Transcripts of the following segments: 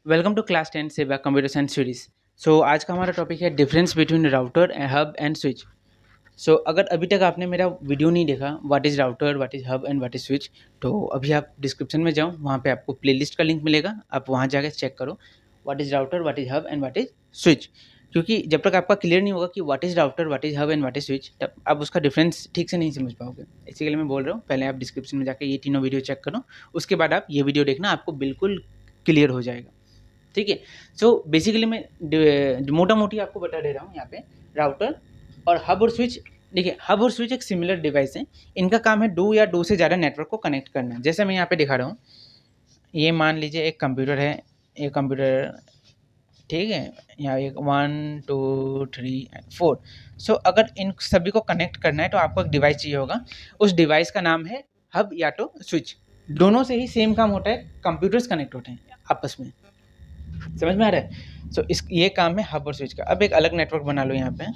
Welcome to class 10 सेवा computer science series. आज का हमारा टॉपिक है difference between router hub and switch. अगर अभी तक आपने मेरा वीडियो नहीं देखा what is router, what is hub and what is switch, तो अभी आप डिस्क्रिप्शन में जाओ, वहाँ पे आपको प्लेलिस्ट का लिंक मिलेगा, आप वहाँ जाकर चेक करो what is router, what is hub and what is switch. क्योंकि जब तक आपका क्लियर नहीं होगा कि what is router, what is hub and what is switch, तब आप उसका डिफरेंस ठीक से नहीं समझ पाओगे। इसी के लिए मैं बोल रहा हूँ, पहले आप डिस्क्रिप्शन में जाकर ये तीनों वीडियो चेक करो, उसके बाद आप ये वीडियो देखना, आपको बिल्कुल क्लियर हो जाएगा। ठीक है। बेसिकली मैं मोटा मोटी आपको बता दे रहा हूँ यहाँ पे राउटर और हब और स्विच। देखिए, हब और स्विच एक सिमिलर डिवाइस है। इनका काम है दो या दो से ज़्यादा नेटवर्क को कनेक्ट करना। जैसे मैं यहाँ पे दिखा रहा हूँ, ये मान लीजिए एक कंप्यूटर है, एक कंप्यूटर, ठीक है, यहाँ एक 1 2 3 4। अगर इन सभी को कनेक्ट करना है तो आपको एक डिवाइस चाहिए होगा। उस डिवाइस का नाम है हब या तो स्विच। दोनों से ही सेम काम होता है, कंप्यूटर्स कनेक्ट होते हैं आपस में। समझ में आ रहा है? इस ये काम है हब और स्विच का। अब एक अलग नेटवर्क बना लो यहाँ पे।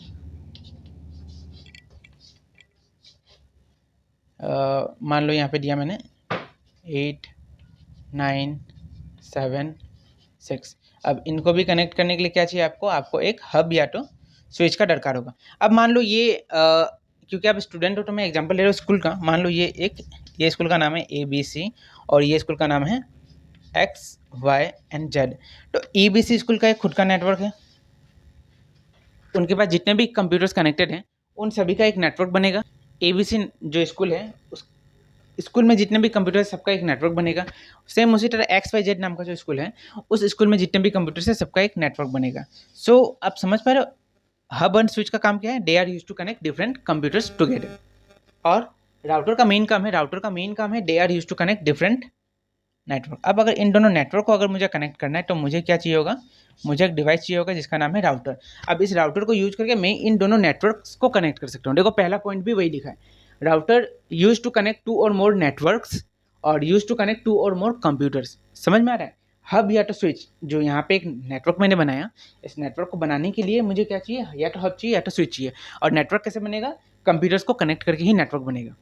मान लो यहाँ पे दिया मैंने 8 9 7 6। अब इनको भी कनेक्ट करने के लिए क्या चाहिए आपको? आपको एक हब या तो स्विच का दरकार होगा। अब मान लो क्योंकि आप स्टूडेंट हो तो मैं एग्जांपल ले रहा हूँ स्कूल का। मान लो ये स्कूल का नाम है ABC और ये स्कूल का नाम है XY and Z। तो ABC स्कूल का एक खुद का नेटवर्क है, उनके पास जितने भी कंप्यूटर्स कनेक्टेड हैं उन सभी का एक नेटवर्क बनेगा। ABC जो स्कूल है, उस स्कूल में जितने भी कंप्यूटर, सबका एक नेटवर्क बनेगा। सेम उसी तरह XYZ नाम का जो स्कूल है, उस स्कूल में जितने भी कंप्यूटर्स है सबका एक नेटवर्क बनेगा। आप समझ पा रहे हो हब एंड स्विच का काम क्या है? They are use to connect different computers together. और राउटर का मेन काम है they are use to connect different network. अब अगर इन दोनों नेटवर्क को अगर मुझे कनेक्ट करना है तो मुझे क्या चाहिए होगा? मुझे एक डिवाइस चाहिए होगा जिसका नाम है राउटर। अब इस राउटर को यूज करके मैं इन दोनों नेटवर्क्स को कनेक्ट कर सकता हूँ। देखो, पहला पॉइंट भी वही लिखा है, router use to connect two और मोर नेटवर्क्स और यूज टू कनेक्ट टू और मोर कंप्यूटर्स। समझ में आ रहा है? हब या तो स्विच, जो यहाँ पे एक नेटवर्क मैंने बनाया, इस नेटवर्क को बनाने के लिए मुझे क्या चाहिए? या तो हब चाहिए या तो स्विच चाहिए। और नेटवर्क कैसे बनेगा? कंप्यूटर्स को कनेक्ट करके ही नेटवर्क बनेगा।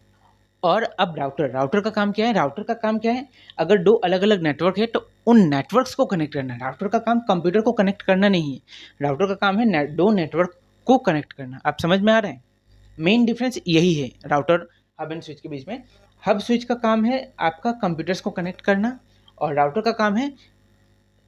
और अब राउटर का काम क्या है? राउटर का काम क्या है? अगर दो अलग अलग नेटवर्क है तो उन नेटवर्क्स को कनेक्ट करना है। राउटर का काम कंप्यूटर को कनेक्ट करना नहीं है, राउटर का काम है दो नेटवर्क को कनेक्ट करना। आप समझ में आ रहे हैं? मेन डिफरेंस यही है राउटर हब एंड स्विच के बीच में। हब स्विच का काम है आपका कंप्यूटर्स को कनेक्ट करना, और राउटर का काम है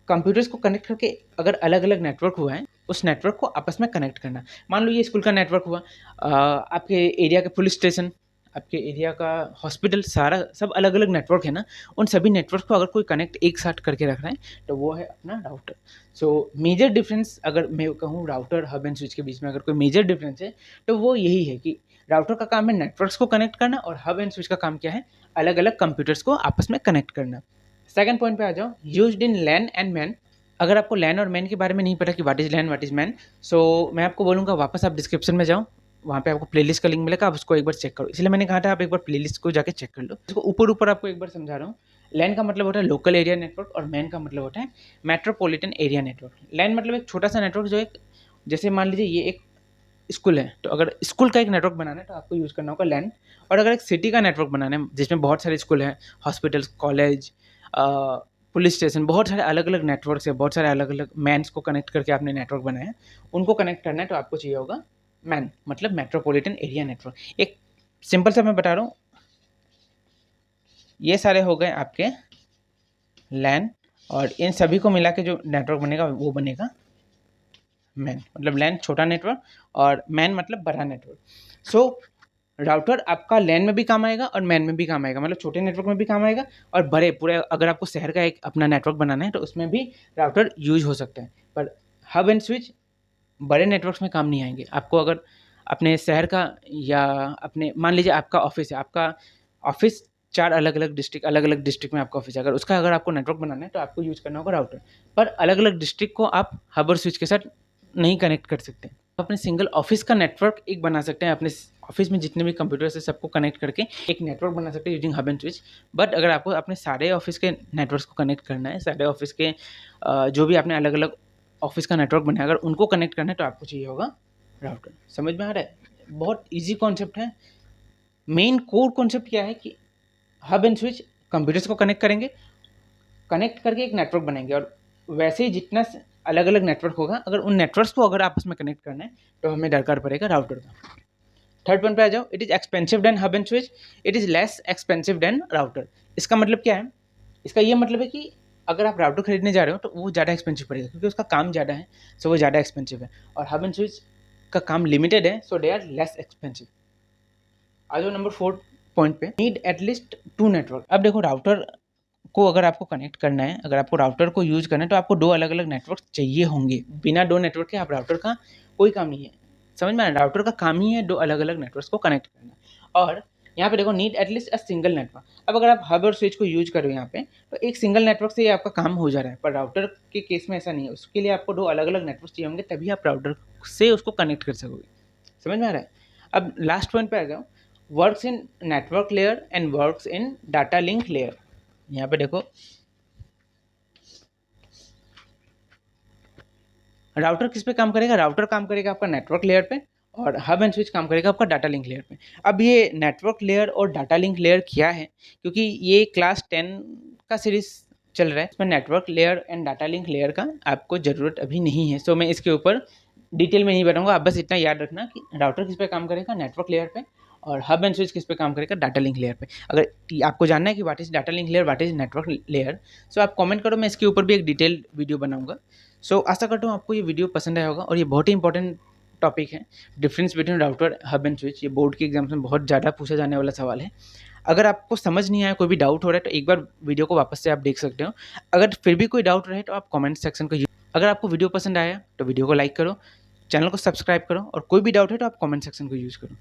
कंप्यूटर्स को कनेक्ट करके अगर अलग अलग नेटवर्क हुआ है उस नेटवर्क को आपस में कनेक्ट करना। मान लो ये स्कूल का नेटवर्क हुआ, आपके एरिया का पुलिस स्टेशन, आपके एरिया का हॉस्पिटल, सारा सब अलग अलग नेटवर्क है ना। उन सभी नेटवर्क को अगर कोई कनेक्ट एक साथ करके रख रहा है तो वो है अपना राउटर। मेजर डिफरेंस अगर मैं कहूँ राउटर हब एंड स्विच के बीच में अगर कोई मेजर डिफरेंस है तो वो यही है कि राउटर का काम है नेटवर्क्स को कनेक्ट करना, और हब एंड स्विच का काम क्या है? अलग अलग कंप्यूटर्स को आपस में कनेक्ट करना। सेकंड पॉइंट पे आ जाओ, used in LAN and MAN. अगर आपको लैन और मैन के बारे में नहीं पता कि what is LAN, what is MAN, मैं आपको बोलूँगा वापस आप डिस्क्रिप्शन में जाओ, वहाँ पे आपको प्लेलिस्ट का लिंक मिलेगा, आप उसको एक बार चेक करो। इसलिए मैंने कहा था आप एक बार प्लेलिस्ट को जाके चेक कर लो। इसको ऊपर ऊपर आपको एक बार समझा रहा हूँ। लैन का मतलब होता है लोकल एरिया नेटवर्क और मैन का मतलब होता है मेट्रोपॉलिटन एरिया नेटवर्क। लैन मतलब एक छोटा सा नेटवर्क जो एक, जैसे मान लीजिए ये एक स्कूल है, तो अगर स्कूल का एक नेटवर्क बनाना है तो आपको यूज़ करना होगा लैन। और अगर एक सिटी का नेटवर्क बनाना है जिसमें बहुत सारे स्कूल हैं, हॉस्पिटल्स, कॉलेज, पुलिस स्टेशन, बहुत सारे अलग अलग नेटवर्क्स है, बहुत सारे अलग अलग मैन्स को कनेक्ट करके आपने नेटवर्क बनाया है, उनको कनेक्ट करना है तो आपको चाहिए होगा मैन, मतलब मेट्रोपॉलिटन एरिया नेटवर्क। एक सिंपल सा मैं बता रहा हूँ, ये सारे हो गए आपके लैन, और इन सभी को मिला के जो नेटवर्क बनेगा वो बनेगा मैन, मतलब लैन छोटा नेटवर्क और मैन मतलब बड़ा नेटवर्क। राउटर आपका लैन में भी काम आएगा और मैन में भी काम आएगा, मतलब छोटे नेटवर्क में भी काम आएगा, और बड़े पूरे अगर आपको शहर का एक अपना नेटवर्क बनाना है तो उसमें भी राउटर यूज हो सकता है। पर हब एंड स्विच बड़े नेटवर्क्स में काम नहीं आएंगे। आपको अगर अपने शहर का या अपने, मान लीजिए आपका ऑफिस है, आपका ऑफिस अलग अलग डिस्ट्रिक्ट में आपका ऑफिस है, अगर आपको नेटवर्क बनाना है तो आपको यूज़ करना होगा राउटर। पर अलग अलग डिस्ट्रिक्ट को आप हब और स्विच के साथ नहीं कनेक्ट कर सकते। अपने सिंगल ऑफिस का नेटवर्क एक बना सकते हैं, अपने ऑफिस में जितने भी कंप्यूटर्स है सबको कनेक्ट करके एक नेटवर्क बना सकते हैं using hub and switch. But अगर आपको अपने सारे ऑफिस के नेटवर्क्स को कनेक्ट करना है, सारे ऑफिस के जो भी आपने अलग अलग ऑफिस का नेटवर्क बनाया, अगर उनको कनेक्ट करना है तो आपको चाहिए होगा राउटर। समझ में आ रहा है? बहुत ईजी कॉन्सेप्ट है। मेन कोर कॉन्सेप्ट क्या है कि हब एंड स्विच कंप्यूटर्स को कनेक्ट करेंगे, कनेक्ट करके एक नेटवर्क बनाएंगे, और वैसे ही जितना अलग अलग नेटवर्क होगा, अगर उन नेटवर्क्स को अगर आपस में कनेक्ट करना है तो हमें दरकार पड़ेगा राउटर का। थर्ड पॉइंट पे आ जाओ, it is expensive than hub and switch, it is less expensive than router. इसका मतलब क्या है? इसका ये मतलब है कि अगर आप राउटर खरीदने जा रहे हो तो वो ज़्यादा एक्सपेंसिव पड़ेगा क्योंकि उसका काम ज़्यादा है, सो वो ज़्यादा एक्सपेंसिव है। और हब एंड स्विच का काम लिमिटेड है, सो दे आर लेस एक्सपेंसिव। आ जाओ नंबर 4 पॉइंट पे, नीड एटलीस्ट 2 नेटवर्क। अब देखो राउटर को अगर आपको कनेक्ट करना है, अगर आपको राउटर को यूज करना है तो आपको 2 अलग अलग नेटवर्क चाहिए होंगे। बिना 2 नेटवर्क के आप राउटर का कोई काम नहीं है। समझ में आ रहा है? राउटर का काम ही है 2 अलग अलग नेटवर्क्स को कनेक्ट करना। और यहाँ पे देखो need at least a single network. अब अगर आप हब और स्विच को यूज करो यहाँ पे तो एक सिंगल नेटवर्क से ही आपका काम हो जा रहा है, पर राउटर के केस में ऐसा नहीं है। उसके लिए आपको 2 अलग अलग नेटवर्क चाहिए होंगे, तभी आप राउटर से उसको कनेक्ट कर सकोगे। समझ में आ रहा है? अब लास्ट पॉइंट पे आ जाओ, works in network layer and works in data link layer. यहाँ पे देखो राउटर किस पे काम करेगा? राउटर काम करेगा आपका नेटवर्क लेयर पे, और हब एंड स्विच काम करेगा आपका डाटा लिंक लेयर पे। अब ये नेटवर्क लेयर और डाटा लिंक लेयर क्या है? क्योंकि ये क्लास 10 का सीरीज चल रहा है, इसमें network layer and data link layer का आपको ज़रूरत अभी नहीं है, सो मैं इसके ऊपर डिटेल में नहीं बताऊंगा। आप बस इतना याद रखना कि राउटर किस पे काम करेगा? नेटवर्क लेयर पे। और हब एंड स्विच किस पे काम करेगा? डाटा लिंक लेयर पे। अगर आपको जानना है कि what is data link layer, what is network layer, so आप कमेंट करो, मैं इसके ऊपर भी एक डिटेल वीडियो बनाऊंगा। सो आशा करता हूँ आपको ये वीडियो पसंद आया होगा, और ये बहुत ही इंपॉर्टेंट टॉपिक है, difference between router hub and switch. ये बोर्ड के एग्जाम्स में बहुत ज़्यादा पूछा जाने वाला सवाल है। अगर आपको समझ नहीं आया, कोई भी डाउट हो रहा है, तो एक बार वीडियो को वापस से आप देख सकते हो। अगर फिर भी कोई डाउट रहे तो आप कमेंट सेक्शन को अगर आपको वीडियो पसंद आया तो वीडियो को लाइक करो, चैनल को सब्सक्राइब करो, और कोई भी डाउट है तो आप कमेंट सेक्शन को यूज़ करो।